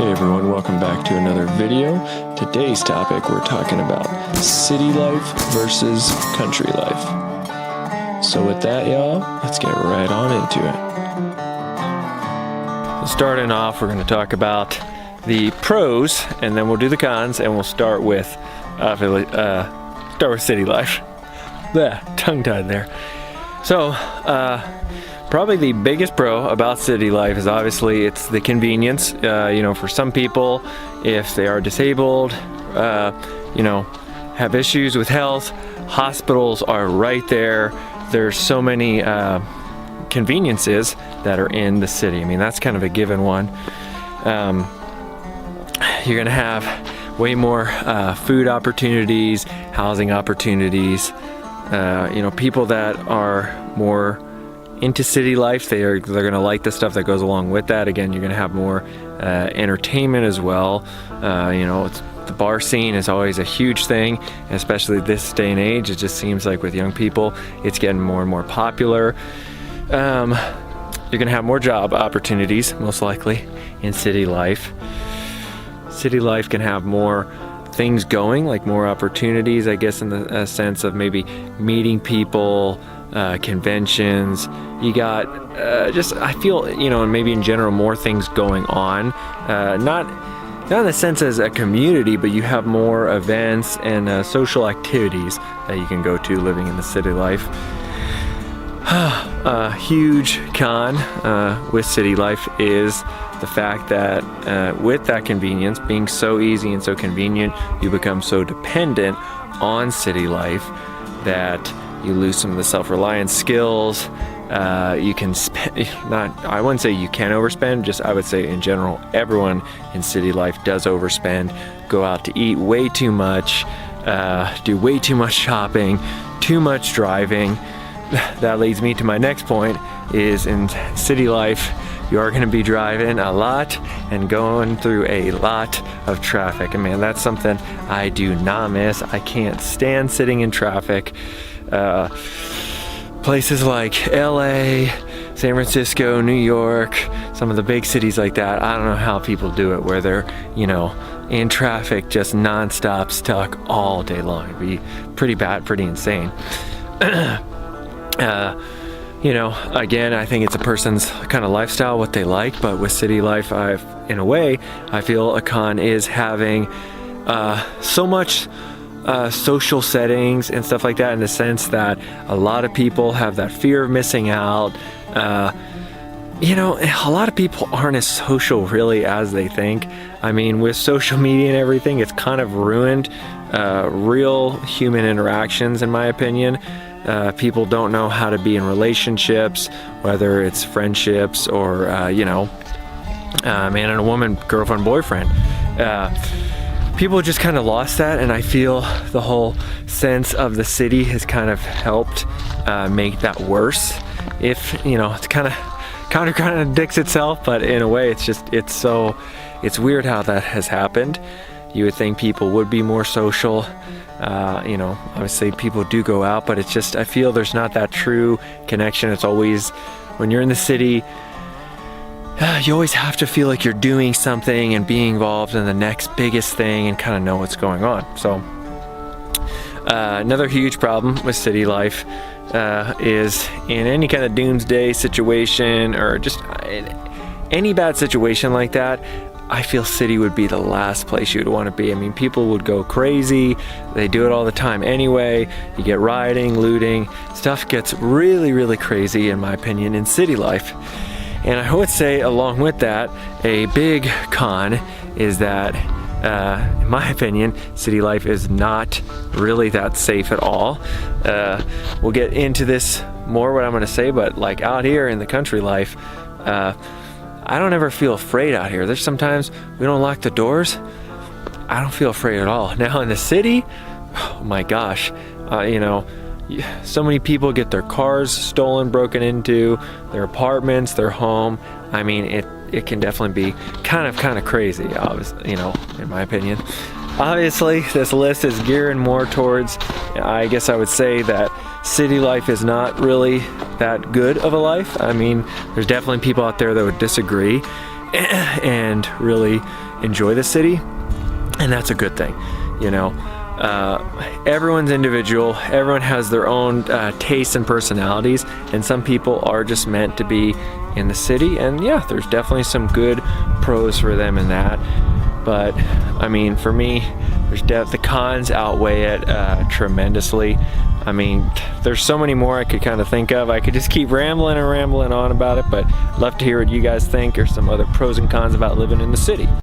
Hey everyone, welcome back to another video. Today's topic, we're talking about city life versus country life. So with that, y'all, let's get right on into it. Starting off, we're going to talk about the pros, and then we'll do the cons, and we'll start with city life. Tongue-tied there. So, probably the biggest pro about city life is obviously it's the convenience. For some people, if they are disabled, have issues with health, hospitals are right there. There's so many conveniences that are in the city. I mean, that's kind of a given one. You're gonna have way more food opportunities, housing opportunities. People that are more into city life, they're going to like the stuff that goes along with that. Again, you're going to have more entertainment as well. The bar scene is always a huge thing, especially this day and age. It just seems like with young people, it's getting more and more popular. You're going to have more job opportunities, most likely, in city life. City life can have more things going, like more opportunities, I guess, in the sense of maybe meeting people, conventions. You got I feel, and maybe in general more things going on, not in the sense as a community, but you have more events and social activities that you can go to living in the city life. A huge con with city life is the fact that with that convenience being so easy and so convenient, you become so dependent on city life that you lose some of the self-reliance skills. You can spend, I wouldn't say you can overspend, I would say in general, everyone in city life does overspend, go out to eat way too much, do way too much shopping, too much driving. That leads me to my next point, is in city life, you are going to be driving a lot and going through a lot of traffic. And man, that's something I do not miss. I can't stand sitting in traffic. Places like LA, San Francisco, New York, some of the big cities like that, I don't know how people do it, where they're, in traffic just non-stop, stuck all day long. It'd be pretty bad, pretty insane. Again, I think it's a person's kind of lifestyle, what they like, but with city life, in a way, I feel a con is having so much social settings and stuff like that, in the sense that a lot of people have that fear of missing out. A lot of people aren't as social really as they think. I mean, with social media and everything, it's kind of ruined real human interactions, in my opinion. People don't know how to be in relationships, whether it's friendships or, man and a woman, girlfriend, boyfriend. People just kind of lost that, and I feel the whole sense of the city has kind of helped make that worse. If, it's kind of contradicts itself, but in a way it's weird how that has happened. You would think people would be more social. Obviously people do go out, but it's just, I feel there's not that true connection. It's always, when you're in the city, you always have to feel like you're doing something and being involved in the next biggest thing and kind of know what's going on. So another huge problem with city life is in any kind of doomsday situation, or just any bad situation like that, I feel city would be the last place you'd want to be. I mean, people would go crazy. They do it all the time anyway. You get rioting, looting. Stuff gets really, really crazy, in my opinion, in city life. And I would say, along with that, a big con is that, in my opinion, city life is not really that safe at all. We'll get into this more, what I'm going to say, but like out here in the country life, I don't ever feel afraid out here. There's sometimes we don't lock the doors. I don't feel afraid at all. Now in the city, oh my gosh, so many people get their cars stolen, broken into, their apartments, their home. I mean, it can definitely be kind of crazy, obviously, in my opinion. Obviously, this list is gearing more towards, I guess I would say that city life is not really that good of a life. I mean, there's definitely people out there that would disagree, and really enjoy the city, and that's a good thing. You know, everyone's individual, everyone has their own tastes and personalities, and some people are just meant to be in the city, and yeah, there's definitely some good pros for them in that. But I mean, for me, the cons outweigh it tremendously. I mean, there's so many more I could kind of think of. I could just keep rambling and rambling on about it, but I'd love to hear what you guys think, or some other pros and cons about living in the city.